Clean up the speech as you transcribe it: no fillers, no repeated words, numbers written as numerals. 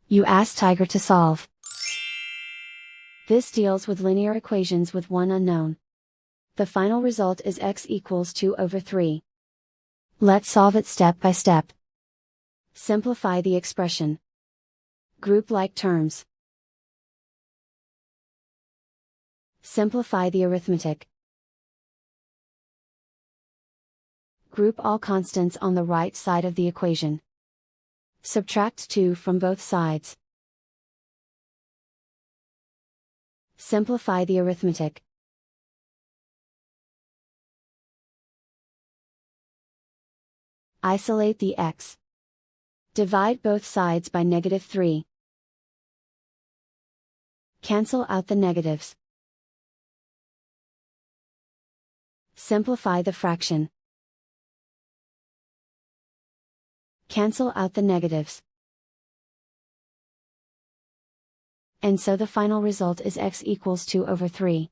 You ask Tiger to solve. This deals with linear equations with one unknown. The final result is x equals 2 over 3. Let's solve it step by step. Simplify the expression. Group like terms. Simplify the arithmetic. Group all constants on the right side of the equation. Subtract 2 from both sides. Simplify the arithmetic. Isolate the x. Divide both sides by -3. Cancel out the negatives. Simplify the fraction. Cancel out the negatives. And so the final result is x equals 2 over 3.